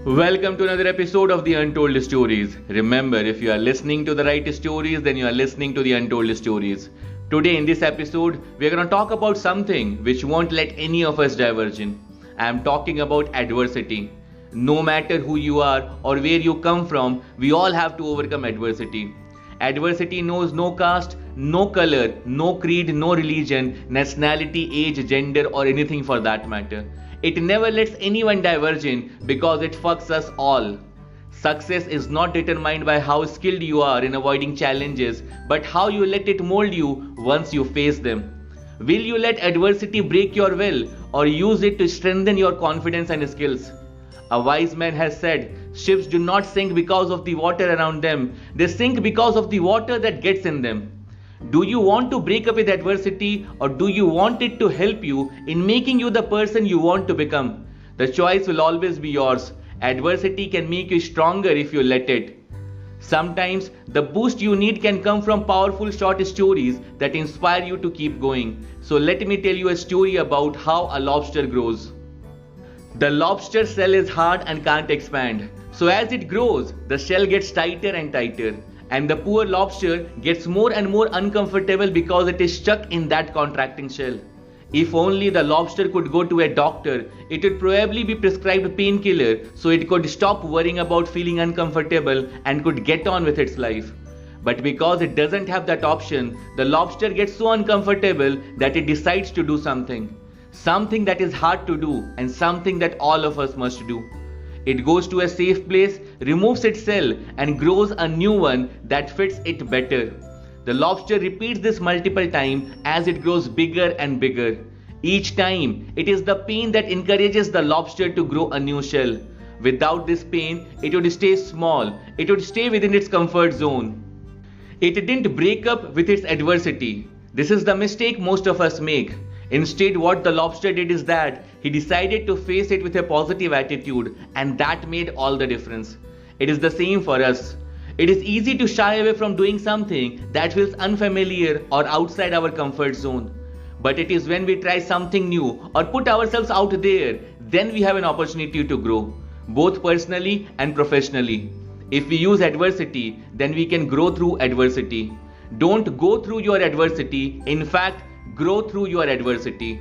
Welcome to another episode of the Untold Stories. Remember, if you are listening to the right stories, then you are listening to the Untold Stories. Today in this episode, we are going to talk about something which won't let any of us diverge in. I am talking about adversity. No matter who you are or where you come from, we all have to overcome adversity. Adversity knows no caste, no color, no creed, no religion, nationality, age, gender, or anything for that matter. It never lets anyone diverge in because it fucks us all. Success is not determined by how skilled you are in avoiding challenges, but how you let it mold you once you face them. Will you let adversity break your will or use it to strengthen your confidence and skills? A wise man has said, ships do not sink because of the water around them, they sink because of the water that gets in them. Do you want to break up with adversity or do you want it to help you in making you the person you want to become? The choice will always be yours. Adversity can make you stronger if you let it. Sometimes the boost you need can come from powerful short stories that inspire you to keep going. So let me tell you a story about how a lobster grows. The lobster shell is hard and can't expand. So as it grows, the shell gets tighter and tighter. And the poor lobster gets more and more uncomfortable because it is stuck in that contracting shell. If only the lobster could go to a doctor, it would probably be prescribed painkiller so it could stop worrying about feeling uncomfortable and could get on with its life. But because it doesn't have that option, the lobster gets so uncomfortable that it decides to do something. Something that is hard to do and something that all of us must do. It goes to a safe place, removes its shell and grows a new one that fits it better. The lobster repeats this multiple times as it grows bigger and bigger. Each time, it is the pain that encourages the lobster to grow a new shell. Without this pain, it would stay small. It would stay within its comfort zone. It didn't break up with its adversity. This is the mistake most of us make. Instead, what the lobster did is that he decided to face it with a positive attitude, and that made all the difference. It is the same for us. It is easy to shy away from doing something that feels unfamiliar or outside our comfort zone. But it is when we try something new or put ourselves out there, then we have an opportunity to grow, both personally and professionally. If we use adversity, then we can grow through adversity. Don't go through your adversity. In fact, grow through your adversity.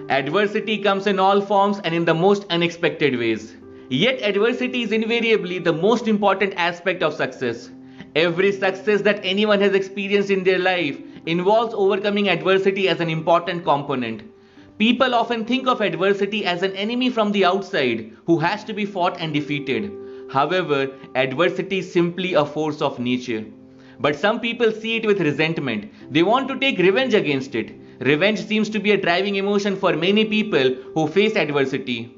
Adversity comes in all forms and in the most unexpected ways. Yet adversity is invariably the most important aspect of success. Every success that anyone has experienced in their life involves overcoming adversity as an important component. People often think of adversity as an enemy from the outside who has to be fought and defeated. However, adversity is simply a force of nature. But some people see it with resentment. They want to take revenge against it. Revenge seems to be a driving emotion for many people who face adversity.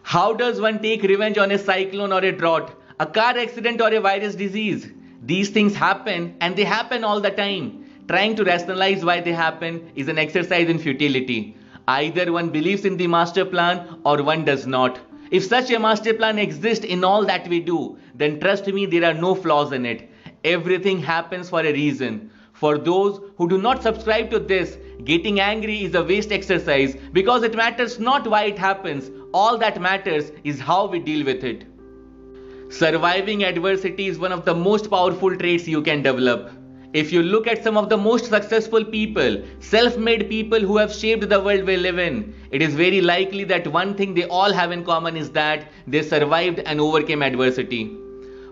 How does one take revenge on a cyclone or a drought, a car accident or a virus disease? These things happen and they happen all the time. Trying to rationalize why they happen is an exercise in futility. Either one believes in the master plan or one does not. If such a master plan exists in all that we do, then trust me, there are no flaws in it. Everything happens for a reason. For those who do not subscribe to this, getting angry is a waste exercise because it matters not why it happens. All that matters is how we deal with it. Surviving adversity is one of the most powerful traits you can develop. If you look at some of the most successful people, self-made people who have shaped the world we live in, it is very likely that one thing they all have in common is that they survived and overcame adversity.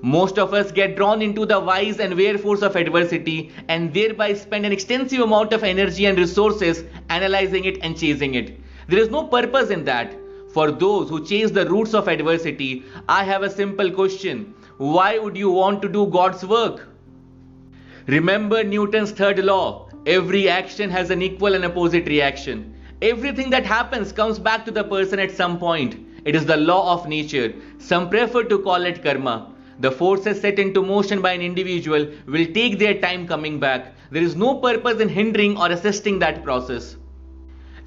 Most of us get drawn into the whys and wherefores of adversity and thereby spend an extensive amount of energy and resources analyzing it and chasing it. There is no purpose in that. For those who chase the roots of adversity, I have a simple question. Why would you want to do God's work? Remember Newton's third law. Every action has an equal and opposite reaction. Everything that happens comes back to the person at some point. It is the law of nature. Some prefer to call it karma. The forces set into motion by an individual will take their time coming back. There is no purpose in hindering or assisting that process.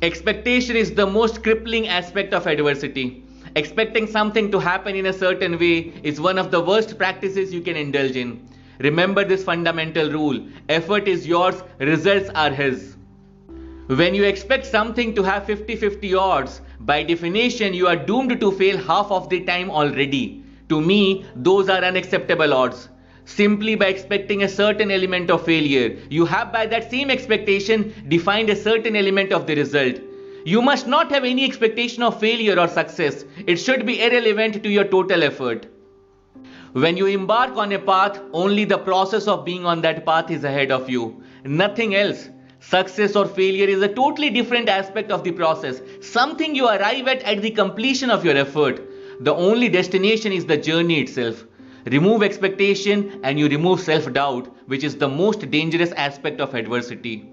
Expectation is the most crippling aspect of adversity. Expecting something to happen in a certain way is one of the worst practices you can indulge in. Remember this fundamental rule: effort is yours, results are his. When you expect something to have 50-50 odds, by definition you are doomed to fail half of the time already. To me, those are unacceptable odds. Simply by expecting a certain element of failure, you have by that same expectation defined a certain element of the result. You must not have any expectation of failure or success. It should be irrelevant to your total effort. When you embark on a path, only the process of being on that path is ahead of you. Nothing else. Success or failure is a totally different aspect of the process, something you arrive at the completion of your effort. The only destination is the journey itself. Remove expectation and you remove self-doubt, which is the most dangerous aspect of adversity.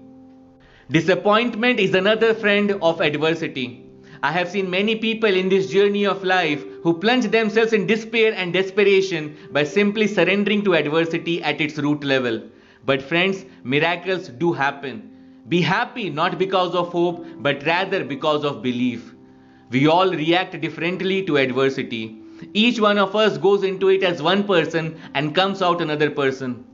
Disappointment is another friend of adversity. I have seen many people in this journey of life who plunge themselves in despair and desperation by simply surrendering to adversity at its root level. But friends, miracles do happen. Be happy not because of hope, but rather because of belief. We all react differently to adversity. Each one of us goes into it as one person and comes out another person.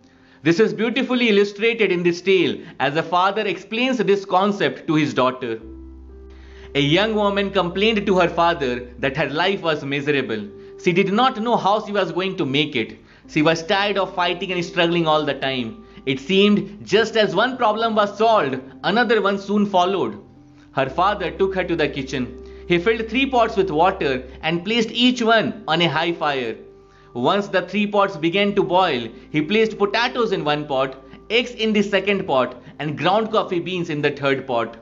This is beautifully illustrated in this tale as a father explains this concept to his daughter. A young woman complained to her father that her life was miserable. She did not know how she was going to make it. She was tired of fighting and struggling all the time. It seemed just as one problem was solved, another one soon followed. Her father took her to the kitchen. He filled 3 pots with water and placed each one on a high fire. Once the 3 pots began to boil, he placed potatoes in one pot, eggs in the second pot, and ground coffee beans in the third pot.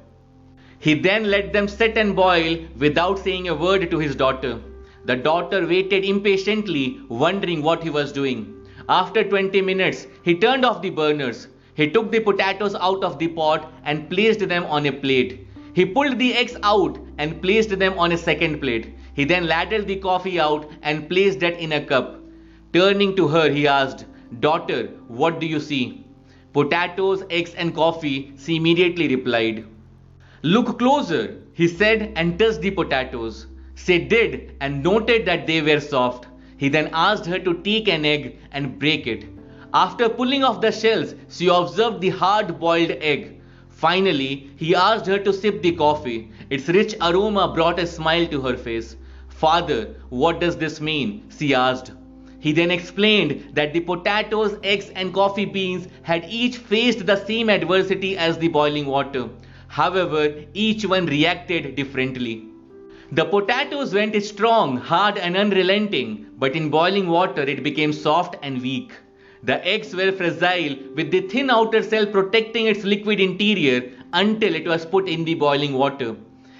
He then let them sit and boil without saying a word to his daughter. The daughter waited impatiently, wondering what he was doing. After 20 minutes, he turned off the burners. He took the potatoes out of the pot and placed them on a plate. He pulled the eggs out and placed them on a second plate. He then ladled the coffee out and placed it in a cup. Turning to her, he asked, "Daughter, what do you see?" "Potatoes, eggs and coffee," she immediately replied. "Look closer," he said and touched the potatoes. She did and noted that they were soft. He then asked her to take an egg and break it. After pulling off the shells, she observed the hard-boiled egg. Finally, he asked her to sip the coffee. Its rich aroma brought a smile to her face. "Father, what does this mean?" she asked. He then explained that the potatoes, eggs and coffee beans had each faced the same adversity as the boiling water. However, each one reacted differently. The potatoes went strong, hard and unrelenting, but in boiling water it became soft and weak. The eggs were fragile, with the thin outer shell protecting its liquid interior until it was put in the boiling water.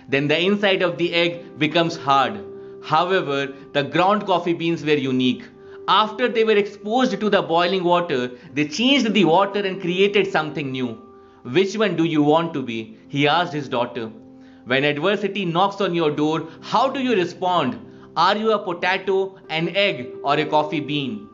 Then the inside of the egg becomes hard. However, the ground coffee beans were unique. After they were exposed to the boiling water, they changed the water and created something new. "Which one do you want to be?" he asked his daughter. When adversity knocks on your door, how do you respond? Are you a potato, an egg, or a coffee bean?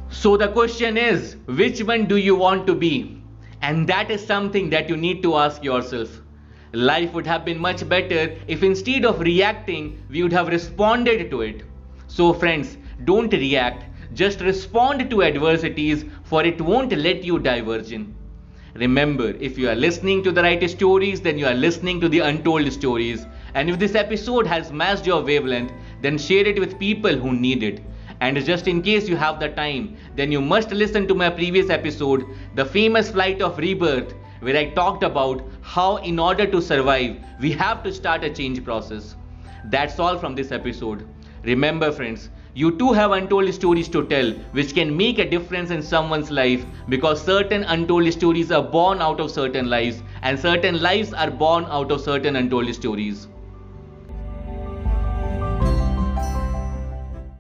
So the question is, which one do you want to be? And that is something that you need to ask yourself. Life would have been much better if instead of reacting, we would have responded to it. So friends, don't react, just respond to adversities, for it won't let you diverge. Remember, if you are listening to the right stories, then you are listening to the untold stories. And if this episode has matched your wavelength, then share it with people who need it. And just in case you have the time, then you must listen to my previous episode, The Famous Flight of Rebirth, where I talked about how in order to survive, we have to start a change process. That's all from this episode. Remember friends, you too have untold stories to tell which can make a difference in someone's life, because certain untold stories are born out of certain lives and certain lives are born out of certain untold stories.